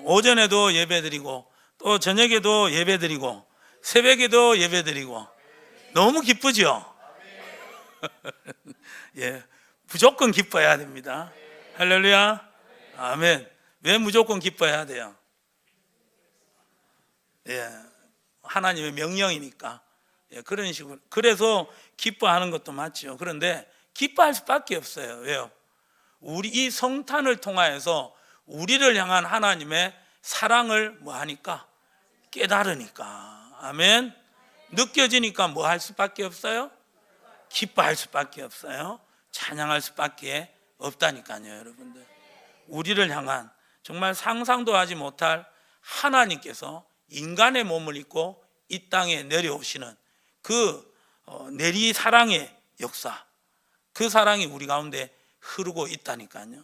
오전에도 예배드리고 또 저녁에도 예배드리고 새벽에도 예배드리고 너무 기쁘죠? 예, 무조건 기뻐해야 됩니다. 할렐루야. 아멘. 왜 무조건 기뻐해야 돼요? 예, 하나님의 명령이니까. 예, 그런 식으로. 그래서 기뻐하는 것도 맞죠. 그런데 기뻐할 수밖에 없어요. 왜요? 우리 이 성탄을 통하여서 우리를 향한 하나님의 사랑을 뭐 하니까? 깨달으니까. 아멘. 느껴지니까 뭐 할 수밖에 없어요? 기뻐할 수밖에 없어요. 찬양할 수밖에 없다니까요, 여러분들. 우리를 향한 정말 상상도 하지 못할 하나님께서 인간의 몸을 입고 이 땅에 내려오시는 그 내리 사랑의 역사, 그 사랑이 우리 가운데 흐르고 있다니까요.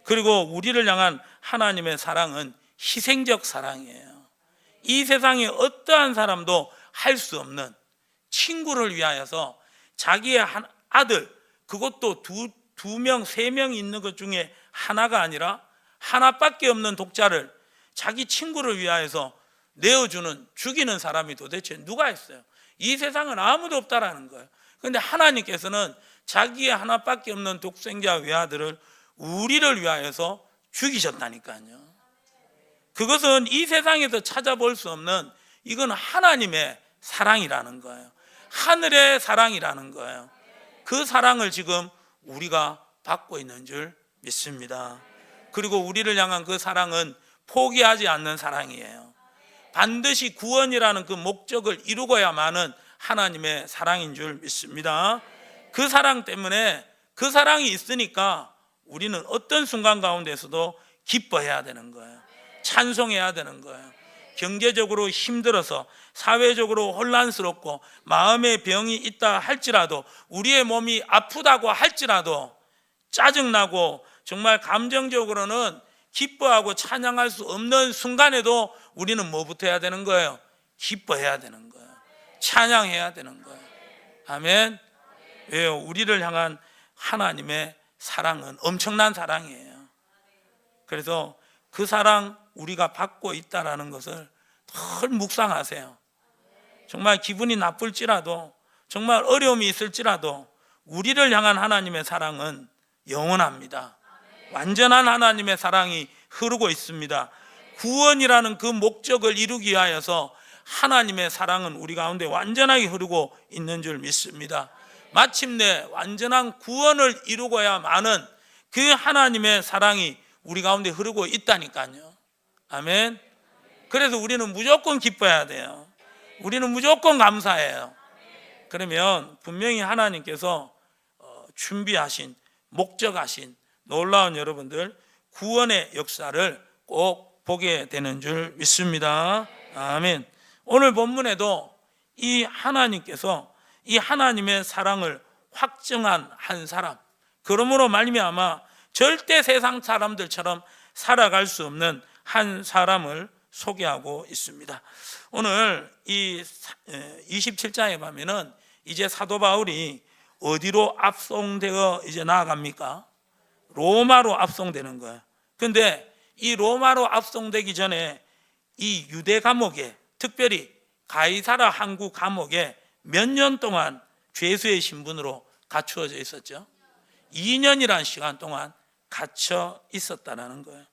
그리고 우리를 향한 하나님의 사랑은 희생적 사랑이에요. 이 세상에 어떠한 사람도 할 수 없는, 친구를 위하여서 자기의 아들, 그것도 두 명, 세 명 있는 것 중에 하나가 아니라 하나밖에 없는 독자를 자기 친구를 위하여서 내어주는, 죽이는 사람이 도대체 누가 있어요? 이 세상은 아무도 없다라는 거예요. 그런데 하나님께서는 자기의 하나밖에 없는 독생자 외아들을 우리를 위하여서 죽이셨다니까요. 그것은 이 세상에서 찾아볼 수 없는, 이건 하나님의 사랑이라는 거예요. 하늘의 사랑이라는 거예요. 그 사랑을 지금 우리가 받고 있는 줄 믿습니다. 그리고 우리를 향한 그 사랑은 포기하지 않는 사랑이에요. 반드시 구원이라는 그 목적을 이루고야만은 하나님의 사랑인 줄 믿습니다. 그 사랑 때문에, 그 사랑이 있으니까 우리는 어떤 순간 가운데서도 기뻐해야 되는 거예요. 찬송해야 되는 거예요. 경제적으로 힘들어서, 사회적으로 혼란스럽고 마음의 병이 있다 할지라도, 우리의 몸이 아프다고 할지라도, 짜증나고 정말 감정적으로는 기뻐하고 찬양할 수 없는 순간에도 우리는 뭐부터 해야 되는 거예요? 기뻐해야 되는 거예요. 찬양해야 되는 거예요. 아멘. 왜요? 우리를 향한 하나님의 사랑은 엄청난 사랑이에요. 그래서 그 사랑 우리가 받고 있다라는 것을 늘 묵상하세요. 정말 기분이 나쁠지라도, 정말 어려움이 있을지라도 우리를 향한 하나님의 사랑은 영원합니다. 완전한 하나님의 사랑이 흐르고 있습니다. 구원이라는 그 목적을 이루기 위하여서 하나님의 사랑은 우리 가운데 완전하게 흐르고 있는 줄 믿습니다. 마침내 완전한 구원을 이루고야만은 그 하나님의 사랑이 우리 가운데 흐르고 있다니까요. 아멘. 그래서 우리는 무조건 기뻐해야 돼요. 우리는 무조건 감사해요. 그러면 분명히 하나님께서 준비하신, 목적하신 놀라운 여러분들 구원의 역사를 꼭 보게 되는 줄 믿습니다. 아멘. 오늘 본문에도 이 하나님께서 이 하나님의 사랑을 확증한 한 사람, 그러므로 말미암아 절대 세상 사람들처럼 살아갈 수 없는 한 사람을 소개하고 있습니다. 오늘 이 27장에 보면은 이제 사도 바울이 어디로 압송되어 이제 나아갑니까? 로마로 압송되는 거예요. 그런데 이 로마로 압송되기 전에 이 유대 감옥에, 특별히 가이사라 항구 감옥에 몇 년 동안 죄수의 신분으로 갇혀져 있었죠. 2년이라는 시간 동안 갇혀 있었다는 거예요.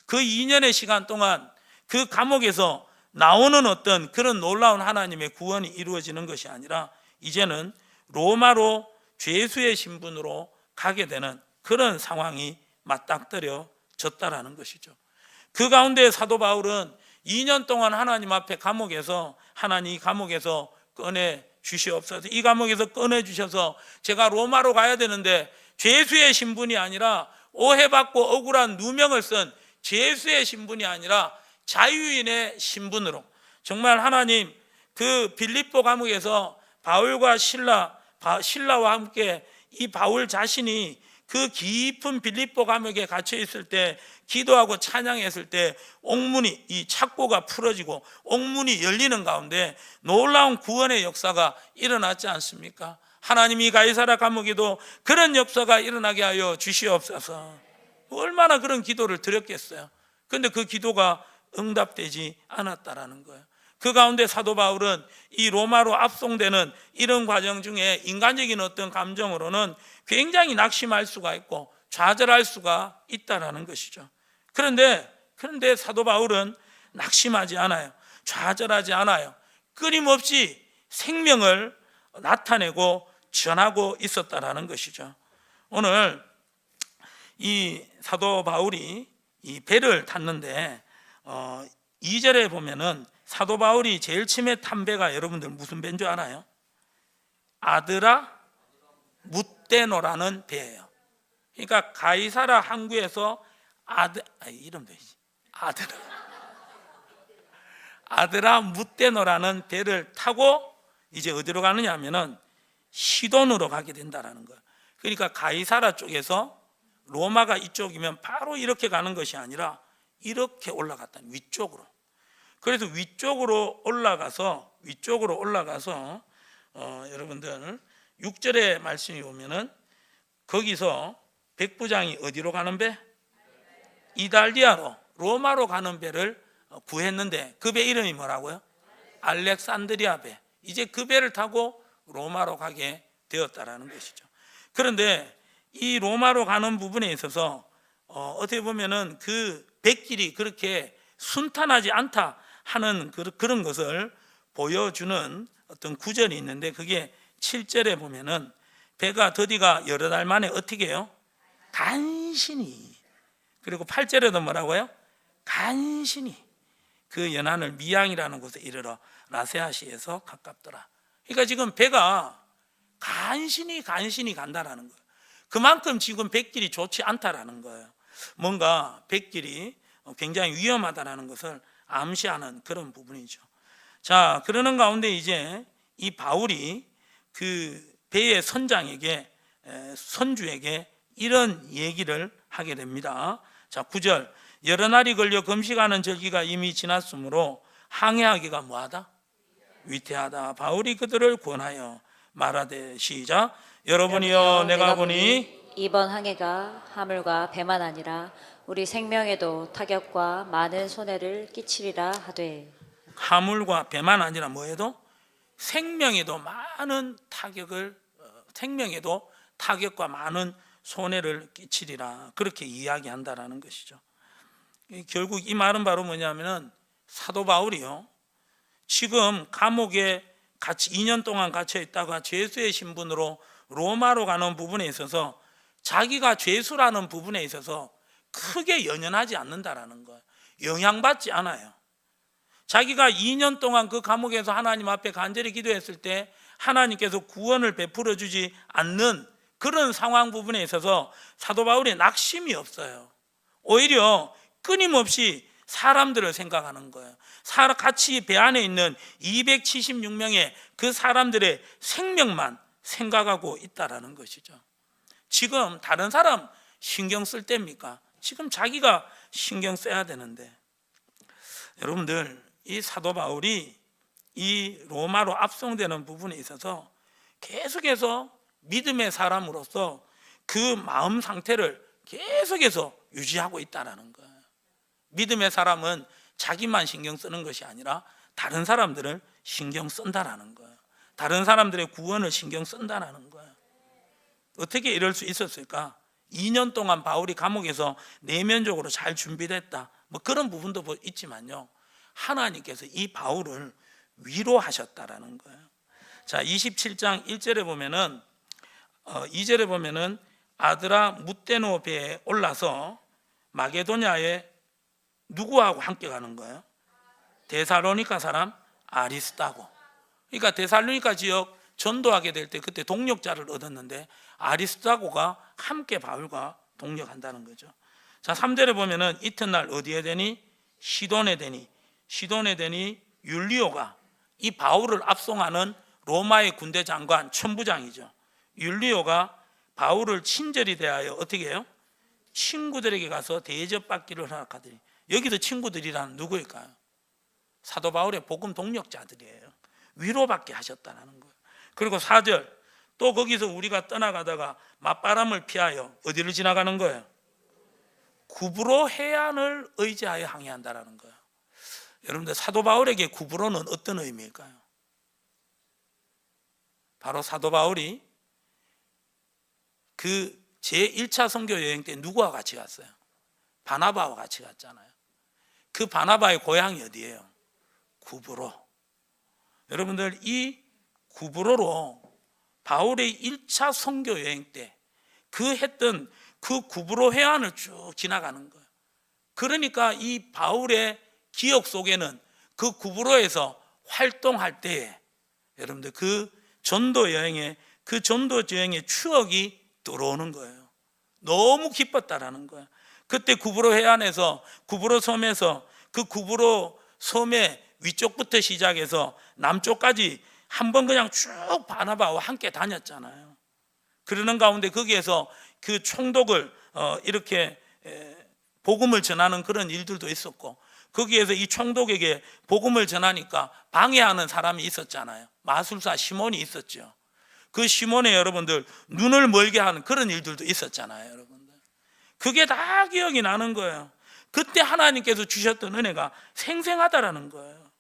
그 2년의 시간 동안 그 감옥에서 나오는 어떤 그런 놀라운 하나님의 구원이 이루어지는 것이 아니라 이제는 로마로 죄수의 신분으로 가게 되는 그런 상황이 맞닥뜨려졌다라는 것이죠. 그 가운데 사도 바울은 2년 동안 하나님 앞에 감옥에서, 하나님 이 감옥에서 꺼내 주시옵소서, 이 감옥에서 꺼내 주셔서 제가 로마로 가야 되는데 죄수의 신분이 아니라, 오해받고 억울한 누명을 쓴 죄수의 신분이 아니라 자유인의 신분으로, 정말 하나님 그 빌립보 감옥에서 바울과 신라와 함께 이 바울 자신이 그 깊은 빌립보 감옥에 갇혀 있을 때, 기도하고 찬양했을 때 옥문이, 이 착고가 풀어지고 옥문이 열리는 가운데 놀라운 구원의 역사가 일어났지 않습니까? 하나님이 가이사라 감옥에도 그런 역사가 일어나게 하여 주시옵소서. 얼마나 그런 기도를 드렸겠어요. 그런데 그 기도가 응답되지 않았다라는 거예요. 그 가운데 사도 바울은 이 로마로 압송되는 이런 과정 중에 인간적인 어떤 감정으로는 굉장히 낙심할 수가 있고 좌절할 수가 있다라는 것이죠. 그런데 사도 바울은 낙심하지 않아요. 좌절하지 않아요. 끊임없이 생명을 나타내고 전하고 있었다라는 것이죠. 오늘 이 사도 바울이 이 배를 탔는데 2절에 보면은 사도 바울이 제일 처음에 탄 배가 여러분들 무슨 배인 줄 아나요? 아드라 무떼노라는 배예요. 그러니까 가이사라 항구에서 이름도 아드라 무떼노라는 배를 타고 이제 어디로 가느냐 하면은 시돈으로 가게 된다라는 거예요. 그러니까 가이사라 쪽에서 로마가 이쪽이면 바로 이렇게 가는 것이 아니라 이렇게 올라갔다, 위쪽으로. 그래서 위쪽으로 올라가서 여러분들 6절의 말씀이 오면은 거기서 백부장이 어디로 가는 배? 이달리아로, 로마로 가는 배를 구했는데 그 배 이름이 뭐라고요? 알렉산드리아 배. 이제 그 배를 타고 로마로 가게 되었다라는 것이죠. 그런데 이 로마로 가는 부분에 있어서 어떻게 보면은 그 백길이 그렇게 순탄하지 않다 하는 그런 것을 보여주는 어떤 구절이 있는데, 그게 7절에 보면은 배가 더디가 여러 달 만에 어떻게 해요? 간신히. 그리고 8절에도 뭐라고요? 간신히 그 연안을 미양이라는 곳에 이르러 라세아시에서 가깝더라. 그러니까 지금 배가 간신히 간다라는 거예요. 그만큼 지금 백길이 좋지 않다라는 거예요. 뭔가 백길이 굉장히 위험하다라는 것을 암시하는 그런 부분이죠. 자, 그러는 가운데 이제 이 바울이 그 배의 선주에게 이런 얘기를 하게 됩니다. 자, 9절. 여러 날이 걸려 금식하는 절기가 이미 지났으므로 항해하기가 뭐하다? 위태하다. 바울이 그들을 권하여 말하되, 시작. 여러분이여, 내가 보니 이번 항해가 하물과 배만 아니라 우리 생명에도 타격과 많은 손해를 끼치리라 하되. 하물과 배만 아니라 뭐해도? 생명에도 타격과 많은 손해를 끼치리라, 그렇게 이야기한다라는 것이죠. 결국 이 말은 바로 뭐냐면은 사도 바울이요, 지금 감옥에 같이 2년 동안 갇혀 있다가 죄수의 신분으로 로마로 가는 부분에 있어서 자기가 죄수라는 부분에 있어서 크게 연연하지 않는다라는 거예요. 영향받지 않아요. 자기가 2년 동안 그 감옥에서 하나님 앞에 간절히 기도했을 때 하나님께서 구원을 베풀어 주지 않는 그런 상황 부분에 있어서 사도 바울의 낙심이 없어요. 오히려 끊임없이 사람들을 생각하는 거예요. 같이 배 안에 있는 276명의 그 사람들의 생명만 생각하고 있다라는 것이죠. 지금 다른 사람 신경 쓸 때입니까? 지금 자기가 신경 써야 되는데, 여러분들, 이 사도 바울이 이 로마로 압송되는 부분에 있어서 계속해서 믿음의 사람으로서 그 마음 상태를 계속해서 유지하고 있다는 거예요. 믿음의 사람은 자기만 신경 쓰는 것이 아니라 다른 사람들을 신경 쓴다라는 거예요. 다른 사람들의 구원을 신경 쓴다라는 거예요. 어떻게 이럴 수 있었을까? 2년 동안 바울이 감옥에서 내면적으로 잘 준비됐다, 뭐 그런 부분도 있지만요, 하나님께서 이 바울을 위로하셨다라는 거예요. 자, 27장 1절에 보면은 2절에 보면은 아드라 무떼노 배에 올라서 마게도냐에 누구하고 함께 가는 거예요? 데살로니가 사람 아리스다고. 그러니까 데살로니가 지역 전도하게 될 때 그때 동력자를 얻었는데 아리스다고가 함께 바울과 동력한다는 거죠. 자, 3절에 보면은 이튿날 어디에 되니? 시돈에 되니 율리오가, 이 바울을 압송하는 로마의 군대 장관 천부장이죠. 율리오가 바울을 친절히 대하여 어떻게 해요? 친구들에게 가서 대접받기를 허락하더니, 여기도 친구들이란 누구일까요? 사도 바울의 복음 동력자들이에요. 위로받게 하셨다는 거예요. 그리고 4절, 또 거기서 우리가 떠나가다가 맞바람을 피하여 어디를 지나가는 거예요? 구브로 해안을 의지하여 항해한다라는 거예요. 여러분들 사도 바울에게 구브로는 어떤 의미일까요? 바로 사도 바울이 그 제1차 선교 여행 때 누구와 같이 갔어요? 바나바와 같이 갔잖아요. 그 바나바의 고향이 어디예요? 구브로. 여러분들 이 구브로로 바울의 1차 선교 여행 때 그 했던 그 구브로 해안을 쭉 지나가는 거예요. 그러니까 이 바울의 기억 속에는 그 구브로에서 활동할 때에 여러분들 그 전도 여행의 추억이 들어오는 거예요. 너무 기뻤다라는 거예요. 그때 구브로 해안에서 구브로 섬에서 그 구브로 섬의 위쪽부터 시작해서 남쪽까지 한번 그냥 쭉 바나바와 함께 다녔잖아요. 그러는 가운데 거기에서 그 총독을 이렇게 복음을 전하는 그런 일들도 있었고, 거기에서 이 총독에게 복음을 전하니까 방해하는 사람이 있었잖아요. 마술사 시몬이 있었죠. 그 시몬의 여러분들 눈을 멀게 하는 그런 일들도 있었잖아요. 여러분들 그게 다 기억이 나는 거예요. 그때 하나님께서 주셨던 은혜가 생생하다라는 거예요.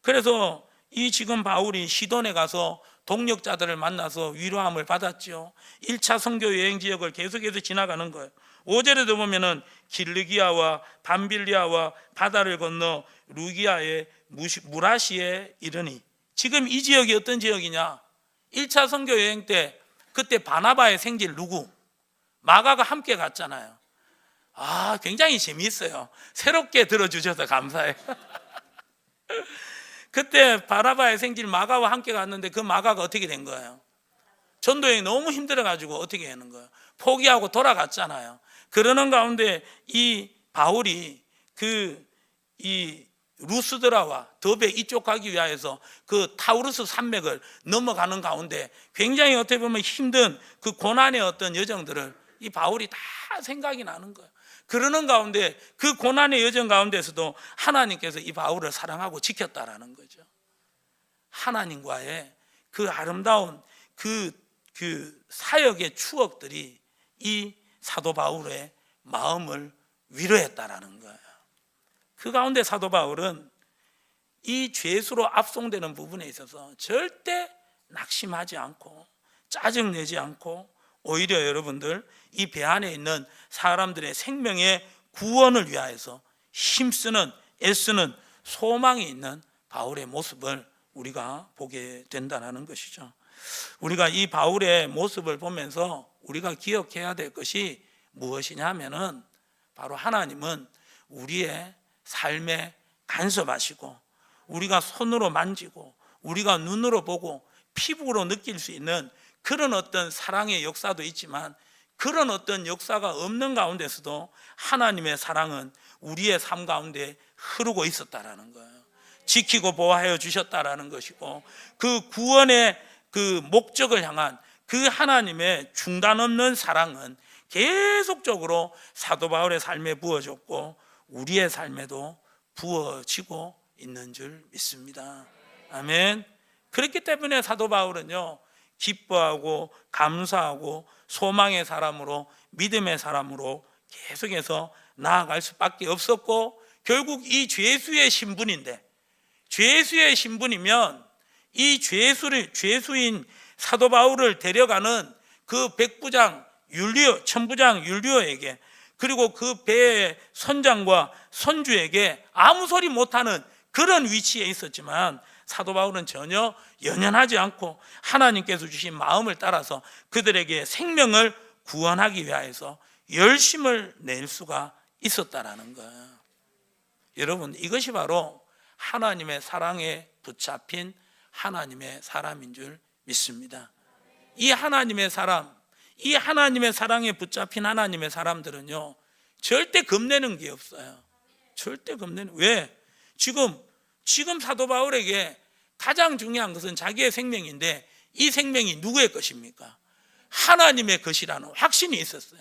그래서 이 지금 바울이 시돈에 가서 동역자들을 만나서 위로함을 받았죠. 1차 선교 여행 지역을 계속해서 지나가는 거예요. 5절에도 보면은 길르기아와 밤빌리아와 바다를 건너 루기아의 무라시에 이르니, 지금 이 지역이 어떤 지역이냐? 1차 선교 여행 때 그때 바나바의 생질 누구? 마가가 함께 갔잖아요. 굉장히 재미있어요. 새롭게 들어주셔서 감사해요. 그때 바나바의 생질 마가와 함께 갔는데 그 마가가 어떻게 된 거예요? 전도여행 너무 힘들어가지고 어떻게 하는 거예요? 포기하고 돌아갔잖아요. 그러는 가운데 이 바울이 이 루스드라와 더베 이쪽 가기 위하여서 그 타우루스 산맥을 넘어가는 가운데 굉장히 어떻게 보면 힘든 그 고난의 어떤 여정들을 이 바울이 다 생각이 나는 거예요. 그러는 가운데 그 고난의 여정 가운데서도 하나님께서 이 바울을 사랑하고 지켰다라는 거죠. 하나님과의 그 아름다운 그 사역의 추억들이 이 사도 바울의 마음을 위로했다라는 거예요. 그 가운데 사도 바울은 이 죄수로 압송되는 부분에 있어서 절대 낙심하지 않고 짜증내지 않고, 오히려 여러분들 이 배 안에 있는 사람들의 생명의 구원을 위하여서 힘쓰는, 애쓰는 소망이 있는 바울의 모습을 우리가 보게 된다는 것이죠. 우리가 이 바울의 모습을 보면서 우리가 기억해야 될 것이 무엇이냐면은 바로 하나님은 우리의 삶에 간섭하시고, 우리가 손으로 만지고 우리가 눈으로 보고 피부로 느낄 수 있는 그런 어떤 사랑의 역사도 있지만, 그런 어떤 역사가 없는 가운데서도 하나님의 사랑은 우리의 삶 가운데 흐르고 있었다라는 거예요. 지키고 보호하여 주셨다라는 것이고, 그 구원의 그 목적을 향한 그 하나님의 중단 없는 사랑은 계속적으로 사도 바울의 삶에 부어졌고 우리의 삶에도 부어지고 있는 줄 믿습니다. 아멘. 그렇기 때문에 사도 바울은요, 기뻐하고 감사하고 소망의 사람으로, 믿음의 사람으로 계속해서 나아갈 수밖에 없었고, 결국 이 죄수의 신분인데, 죄수의 신분이면 이 죄수인 사도 바울을 데려가는 그 백부장 율리오, 천부장 율리오에게, 그리고 그 배의 선장과 선주에게 아무 소리 못하는 그런 위치에 있었지만, 사도 바울은 전혀 연연하지 않고 하나님께서 주신 마음을 따라서 그들에게 생명을 구원하기 위하여서 열심을 낼 수가 있었다라는 거예요. 여러분, 이것이 바로 하나님의 사랑에 붙잡힌 하나님의 사람인 줄 믿습니다. 이 하나님의 사람, 이 하나님의 사랑에 붙잡힌 하나님의 사람들은요, 절대 겁내는 게 없어요. 절대 겁내는. 왜? 지금 사도 바울에게 가장 중요한 것은 자기의 생명인데, 이 생명이 누구의 것입니까? 하나님의 것이라는 확신이 있었어요.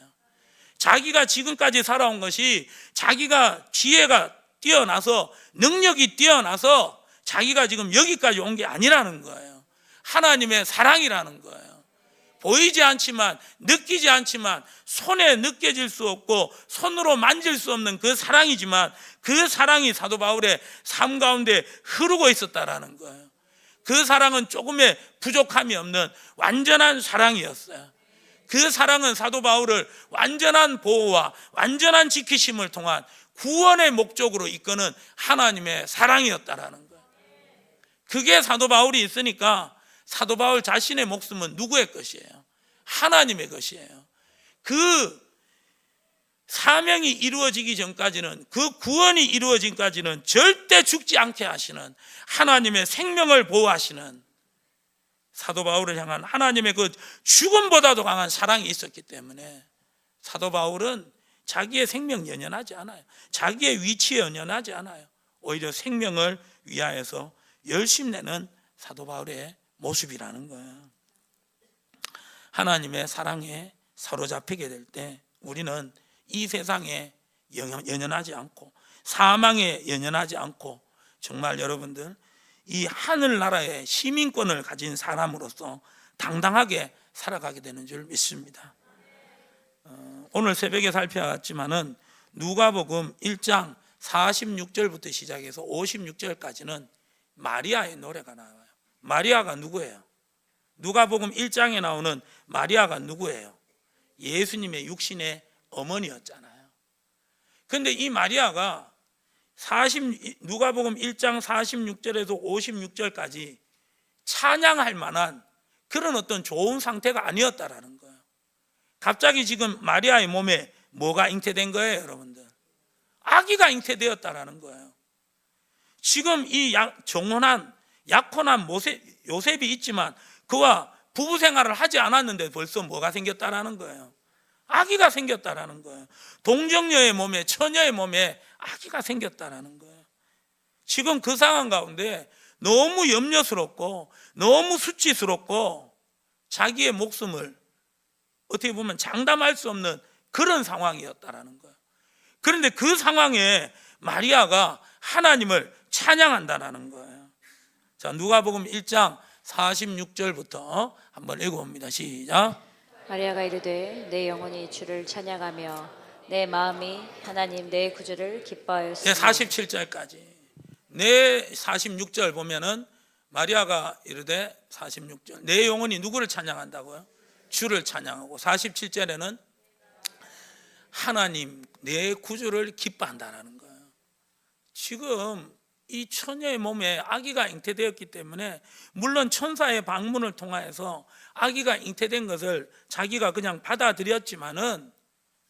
자기가 지금까지 살아온 것이 자기가 지혜가 뛰어나서, 능력이 뛰어나서 자기가 지금 여기까지 온 게 아니라는 거예요. 하나님의 사랑이라는 거예요. 보이지 않지만, 느끼지 않지만, 손에 느껴질 수 없고 손으로 만질 수 없는 그 사랑이지만, 그 사랑이 사도 바울의 삶 가운데 흐르고 있었다라는 거예요. 그 사랑은 조금의 부족함이 없는 완전한 사랑이었어요. 그 사랑은 사도 바울을 완전한 보호와 완전한 지키심을 통한 구원의 목적으로 이끄는 하나님의 사랑이었다라는 거예요. 그게 사도 바울이 있으니까 사도 바울 자신의 목숨은 누구의 것이에요? 하나님의 것이에요. 그 사명이 이루어지기 전까지는, 그 구원이 이루어진까지는 절대 죽지 않게 하시는 하나님의 생명을 보호하시는 사도 바울을 향한 하나님의 그 죽음보다도 강한 사랑이 있었기 때문에 사도 바울은 자기의 생명 연연하지 않아요. 자기의 위치에 연연하지 않아요. 오히려 생명을 위하여서 열심내는 사도 바울의 모습이라는 거예요. 하나님의 사랑에 사로잡히게 될 때 우리는 이 세상에 연연하지 않고 사망에 연연하지 않고 정말 여러분들 이 하늘나라의 시민권을 가진 사람으로서 당당하게 살아가게 되는 줄 믿습니다. 오늘 새벽에 살펴봤지만은 누가복음 1장 46절부터 시작해서 56절까지는 마리아의 노래가 나와요. 마리아가 누구예요? 누가복음 1장에 나오는 마리아가 누구예요? 예수님의 육신의 어머니였잖아요. 그런데 이 마리아가 누가복음 1장 46절에서 56절까지 찬양할 만한 그런 어떤 좋은 상태가 아니었다라는 거예요. 갑자기 지금 마리아의 몸에 뭐가 잉태된 거예요, 여러분들? 아기가 잉태되었다라는 거예요. 지금 이 정혼한 약혼한 요셉이 있지만 그와 부부 생활을 하지 않았는데 벌써 뭐가 생겼다라는 거예요? 아기가 생겼다라는 거예요. 동정녀의 몸에, 처녀의 몸에 아기가 생겼다라는 거예요. 지금 그 상황 가운데 너무 염려스럽고 너무 수치스럽고 자기의 목숨을 어떻게 보면 장담할 수 없는 그런 상황이었다라는 거예요. 그런데 그 상황에 마리아가 하나님을 찬양한다라는 거예요. 자, 누가복음 1장 46절부터 한번 읽어봅니다. 시작. 마리아가 이르되 내 영혼이 주를 찬양하며 내 마음이 하나님 내 구주를 기뻐하였으니. 47절까지. 내 46절 보면은 마리아가 이르되 46절 내 영혼이 누구를 찬양한다고요? 주를 찬양하고 47절에는 하나님 내 구주를 기뻐한다라는 거예요. 지금 이 처녀의 몸에 아기가 잉태되었기 때문에 물론 천사의 방문을 통하여서 아기가 잉태된 것을 자기가 그냥 받아들였지만은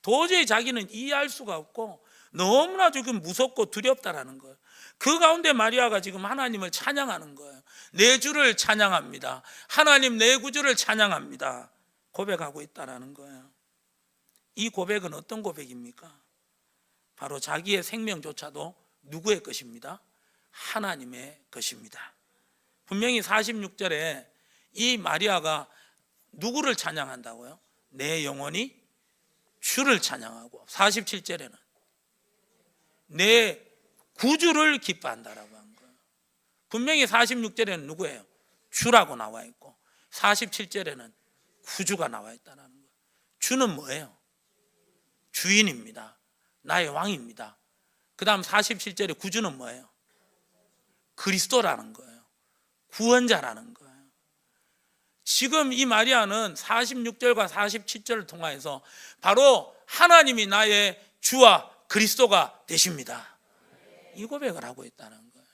도저히 자기는 이해할 수가 없고 너무나 지금 무섭고 두렵다라는 거예요. 그 가운데 마리아가 지금 하나님을 찬양하는 거예요. 내 주를 찬양합니다. 하나님 내 구주를 찬양합니다. 고백하고 있다라는 거예요. 이 고백은 어떤 고백입니까? 바로 자기의 생명조차도 누구의 것입니다? 하나님의 것입니다. 분명히 46절에 이 마리아가 누구를 찬양한다고요? 내 영혼이 주를 찬양하고 47절에는 내 구주를 기뻐한다라고 한 거예요. 분명히 46절에는 누구예요? 주라고 나와 있고 47절에는 구주가 나와 있다는 거예요. 주는 뭐예요? 주인입니다. 나의 왕입니다. 그 다음 47절에 구주는 뭐예요? 그리스도라는 거예요. 구원자라는 거예요. 지금 이 마리아는 46절과 47절을 통하여서 바로 하나님이 나의 주와 그리스도가 되십니다. 이 고백을 하고 있다는 거예요.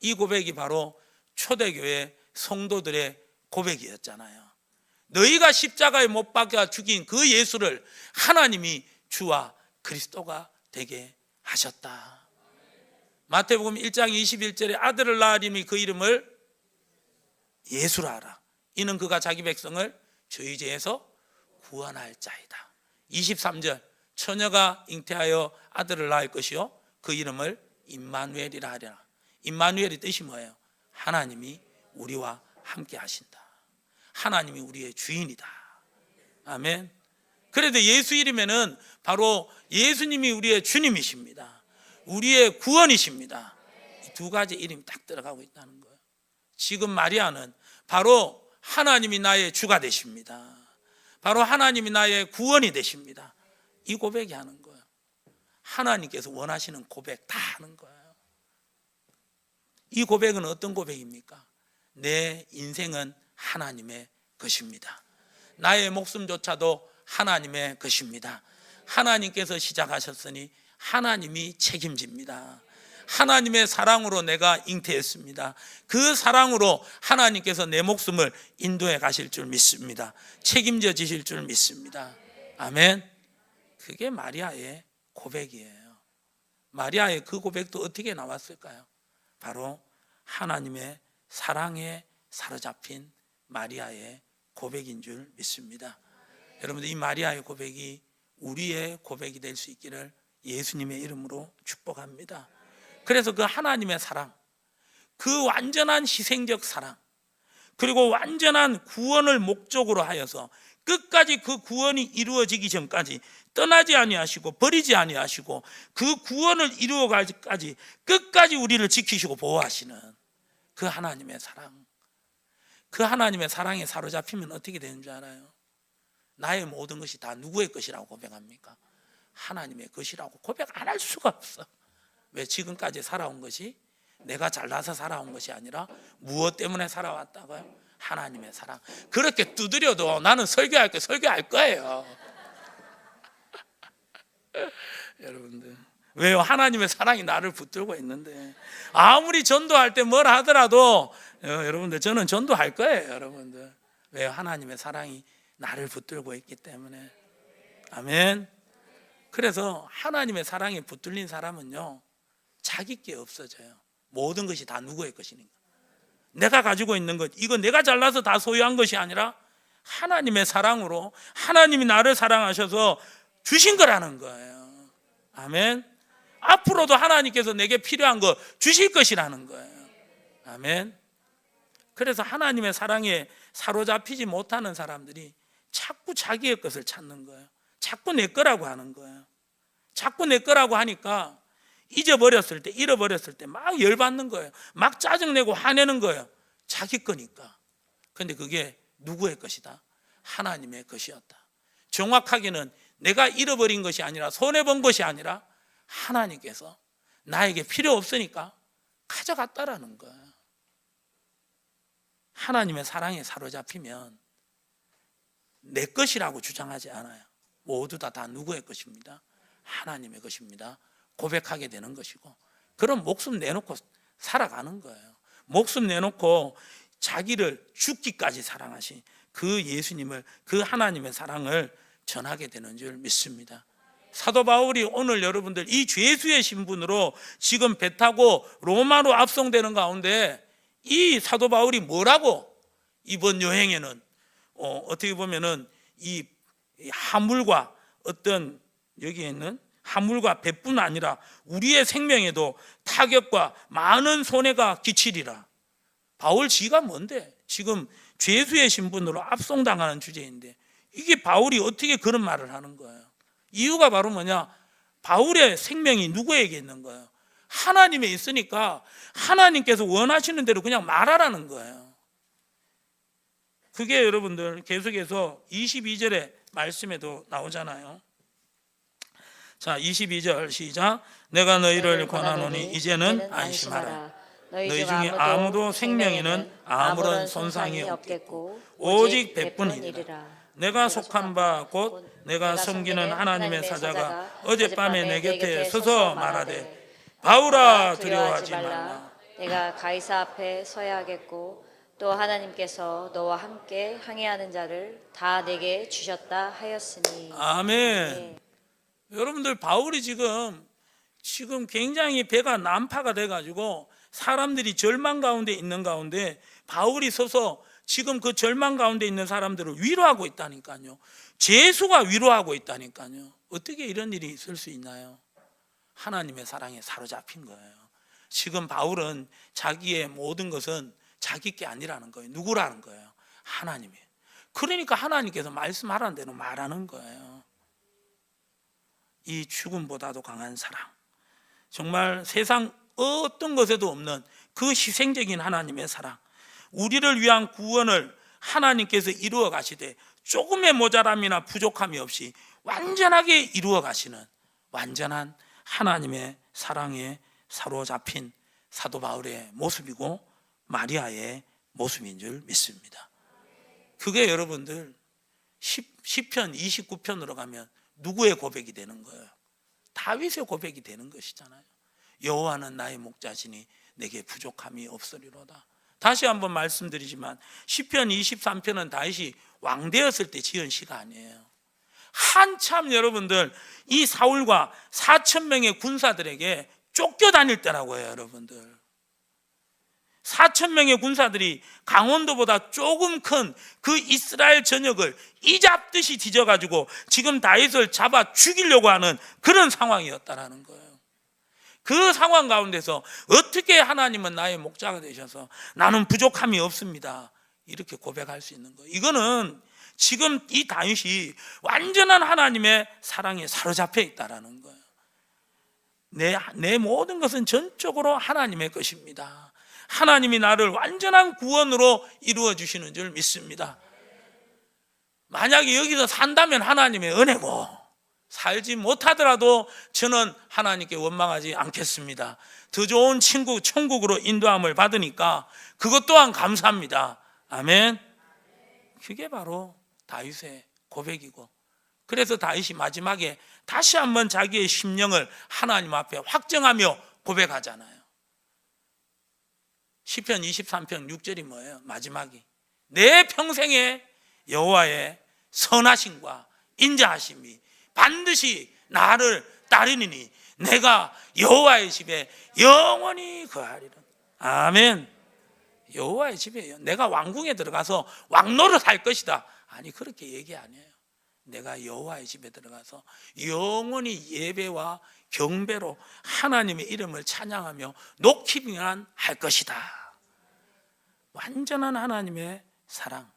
이 고백이 바로 초대교회 성도들의 고백이었잖아요. 너희가 십자가에 못 박아 죽인 그 예수를 하나님이 주와 그리스도가 되게 하셨다. 마태복음 1장 21절에 아들을 낳으리니 그 이름을 예수라 하라. 이는 그가 자기 백성을 저희 죄에서 구원할 자이다. 23절 처녀가 잉태하여 아들을 낳을 것이요 그 이름을 임마누엘이라 하리라. 임마누엘의 뜻이 뭐예요? 하나님이 우리와 함께 하신다. 하나님이 우리의 주인이다. 아멘. 그래도 예수 이름에는 바로 예수님이 우리의 주님이십니다. 우리의 구원이십니다. 이 두 가지 이름이 딱 들어가고 있다는 거예요. 지금 마리아는 바로 하나님이 나의 주가 되십니다. 바로 하나님이 나의 구원이 되십니다. 이 고백이 하는 거예요. 하나님께서 원하시는 고백 다 하는 거예요. 이 고백은 어떤 고백입니까? 내 인생은 하나님의 것입니다. 나의 목숨조차도 하나님의 것입니다. 하나님께서 시작하셨으니 하나님이 책임집니다. 하나님의 사랑으로 내가 잉태했습니다. 그 사랑으로 하나님께서 내 목숨을 인도해 가실 줄 믿습니다. 책임져 지실 줄 믿습니다. 아멘. 그게 마리아의 고백이에요. 마리아의 그 고백도 어떻게 나왔을까요? 바로 하나님의 사랑에 사로잡힌 마리아의 고백인 줄 믿습니다. 여러분들, 이 마리아의 고백이 우리의 고백이 될 수 있기를 예수님의 이름으로 축복합니다. 그래서 그 하나님의 사랑, 그 완전한 희생적 사랑, 그리고 완전한 구원을 목적으로 하여서 끝까지 그 구원이 이루어지기 전까지 떠나지 아니하시고 버리지 아니하시고 그 구원을 이루어가기까지 끝까지 우리를 지키시고 보호하시는 그 하나님의 사랑, 그 하나님의 사랑에 사로잡히면 어떻게 되는 줄 알아요? 나의 모든 것이 다 누구의 것이라고 고백합니까? 하나님의 것이라고 고백 안 할 수가 없어. 왜? 지금까지 살아온 것이 내가 잘나서 살아온 것이 아니라 무엇 때문에 살아왔다고요? 하나님의 사랑. 그렇게 두드려도 나는 설교할 거예요. 여러분들, 왜요? 하나님의 사랑이 나를 붙들고 있는데 아무리 전도할 때 뭘 하더라도 여러분들, 저는 전도할 거예요. 여러분들, 왜요? 하나님의 사랑이 나를 붙들고 있기 때문에. 아멘. 그래서 하나님의 사랑에 붙들린 사람은요, 자기 게 없어져요. 모든 것이 다 누구의 것이니까. 내가 가지고 있는 것, 이거 내가 잘나서 다 소유한 것이 아니라 하나님의 사랑으로 하나님이 나를 사랑하셔서 주신 거라는 거예요. 아멘. 앞으로도 하나님께서 내게 필요한 거 주실 것이라는 거예요. 아멘. 그래서 하나님의 사랑에 사로잡히지 못하는 사람들이 자꾸 자기의 것을 찾는 거예요. 자꾸 내 거라고 하는 거예요. 자꾸 내 거라고 하니까 잊어버렸을 때, 잃어버렸을 때 막 열받는 거예요. 막 짜증내고 화내는 거예요. 자기 거니까. 그런데 그게 누구의 것이다? 하나님의 것이었다. 정확하게는 내가 잃어버린 것이 아니라, 손해본 것이 아니라 하나님께서 나에게 필요 없으니까 가져갔다라는 거예요. 하나님의 사랑에 사로잡히면 내 것이라고 주장하지 않아요. 모두 다 누구의 것입니다? 하나님의 것입니다. 고백하게 되는 것이고, 그럼 목숨 내놓고 살아가는 거예요. 목숨 내놓고 자기를 죽기까지 사랑하신 그 예수님을, 그 하나님의 사랑을 전하게 되는 줄 믿습니다. 사도 바울이 오늘 여러분들 이 죄수의 신분으로 지금 배 타고 로마로 압송되는 가운데 이 사도 바울이 뭐라고 이번 여행에는 어떻게 보면은 이 하물과 어떤 여기에 있는 하물과 배뿐 아니라 우리의 생명에도 타격과 많은 손해가 끼치리라. 바울 지가 뭔데? 지금 죄수의 신분으로 압송당하는 주제인데 이게 바울이 어떻게 그런 말을 하는 거예요? 이유가 바로 뭐냐? 바울의 생명이 누구에게 있는 거예요? 하나님에 있으니까 하나님께서 원하시는 대로 그냥 말하라는 거예요. 그게 여러분들 계속해서 22절의 말씀에도 나오잖아요. 자, 22절 시작. 내가 너희를 권하노니 이제는 안심하라. 너희 중에 아무도 생명에는 아무런 손상이 없겠고 오직 배뿐이니라. 내가 속한 바 곧 내가 섬기는 하나님의 사자가 어젯밤에 내 곁에 서서 말하되 바울아 두려워하지 말라. 내가 가이사 앞에 서야 하겠고 또 하나님께서 너와 함께 항해하는 자를 다 내게 주셨다 하였으니. 아멘. 네. 여러분들, 바울이 지금 굉장히 배가 난파가 돼가지고 사람들이 절망 가운데 있는 가운데 바울이 서서 지금 그 절망 가운데 있는 사람들을 위로하고 있다니까요. 죄수가 위로하고 있다니까요. 어떻게 이런 일이 있을 수 있나요? 하나님의 사랑에 사로잡힌 거예요. 지금 바울은 자기의 모든 것은 자기 게 아니라는 거예요. 누구라는 거예요? 하나님이에요. 그러니까 하나님께서 말씀하라는 대로 말하는 거예요. 이 죽음보다도 강한 사랑, 정말 세상 어떤 것에도 없는 그 희생적인 하나님의 사랑, 우리를 위한 구원을 하나님께서 이루어 가시되 조금의 모자람이나 부족함이 없이 완전하게 이루어 가시는 완전한 하나님의 사랑에 사로잡힌 사도 바울의 모습이고 마리아의 모습인 줄 믿습니다. 그게 여러분들 시편 29편으로 가면 누구의 고백이 되는 거예요? 다윗의 고백이 되는 것이잖아요. 여호와는 나의 목자시니 내게 부족함이 없으리로다. 다시 한번 말씀드리지만 시편 23편은 다윗이 왕되었을 때 지은 시가 아니에요. 한참 여러분들 이 사울과 4,000명의 군사들에게 쫓겨다닐 때라고 해요. 여러분들 4,000명의 군사들이 강원도보다 조금 큰 그 이스라엘 전역을 이잡듯이 뒤져가지고 지금 다윗을 잡아 죽이려고 하는 그런 상황이었다라는 거예요. 그 상황 가운데서 어떻게 하나님은 나의 목자가 되셔서 나는 부족함이 없습니다 이렇게 고백할 수 있는 거예요. 이거는 지금 이 다윗이 완전한 하나님의 사랑에 사로잡혀 있다라는 거예요. 내 모든 것은 전적으로 하나님의 것입니다. 하나님이 나를 완전한 구원으로 이루어 주시는 줄 믿습니다. 만약에 여기서 산다면 하나님의 은혜고 살지 못하더라도 저는 하나님께 원망하지 않겠습니다. 더 좋은 천국으로 인도함을 받으니까 그것 또한 감사합니다. 아멘. 그게 바로 다윗의 고백이고, 그래서 다윗이 마지막에 다시 한번 자기의 심령을 하나님 앞에 확정하며 고백하잖아요. 시편 23편 6절이 뭐예요? 마지막이 내 평생에 여호와의 선하심과 인자하심이 반드시 나를 따르니니 내가 여호와의 집에 영원히 거하리라. 아멘. 여호와의 집에 내가 왕궁에 들어가서 왕노릇 할 것이다. 아니 그렇게 얘기 아니에요. 내가 여호와의 집에 들어가서 영원히 예배와 경배로 하나님의 이름을 찬양하며 높이만 할 것이다. 완전한 하나님의 사랑,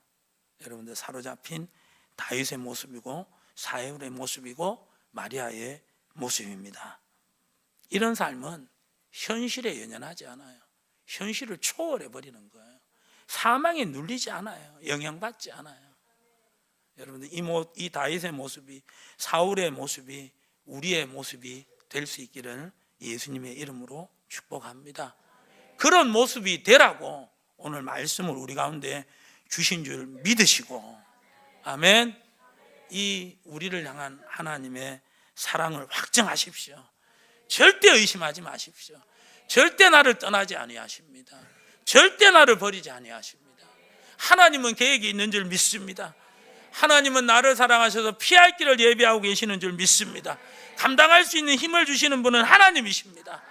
여러분들 사로잡힌 다윗의 모습이고 사울의 모습이고 마리아의 모습입니다. 이런 삶은 현실에 연연하지 않아요. 현실을 초월해 버리는 거예요. 사망에 눌리지 않아요. 영향받지 않아요. 여러분들 이 다윗의 모습이, 사울의 모습이 우리의 모습이 될 수 있기를 예수님의 이름으로 축복합니다. 그런 모습이 되라고 오늘 말씀을 우리 가운데 주신 줄 믿으시고, 아멘. 이 우리를 향한 하나님의 사랑을 확정하십시오. 절대 의심하지 마십시오. 절대 나를 떠나지 아니하십니다. 절대 나를 버리지 아니하십니다. 하나님은 계획이 있는 줄 믿습니다. 하나님은 나를 사랑하셔서 피할 길을 예비하고 계시는 줄 믿습니다. 감당할 수 있는 힘을 주시는 분은 하나님이십니다.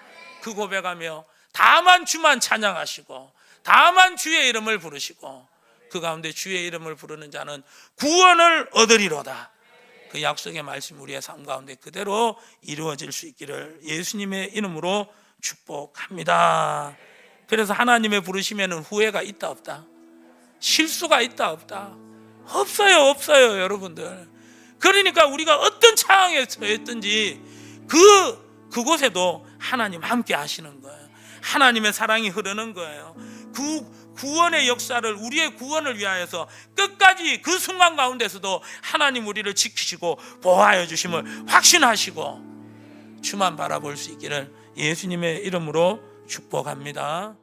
그 고백하며 다만 주만 찬양하시고 다만 주의 이름을 부르시고 그 가운데 주의 이름을 부르는 자는 구원을 얻으리로다. 그 약속의 말씀 우리의 삶 가운데 그대로 이루어질 수 있기를 예수님의 이름으로 축복합니다. 그래서 하나님의 부르시면 후회가 있다 없다? 실수가 있다 없다? 없어요 여러분들. 그러니까 우리가 어떤 상황에 처했든지 그곳에도 하나님 함께 하시는 거예요. 하나님의 사랑이 흐르는 거예요. 그 구원의 역사를, 우리의 구원을 위하여서 끝까지 그 순간 가운데서도 하나님 우리를 지키시고 보호하여 주심을 확신하시고 주만 바라볼 수 있기를 예수님의 이름으로 축복합니다.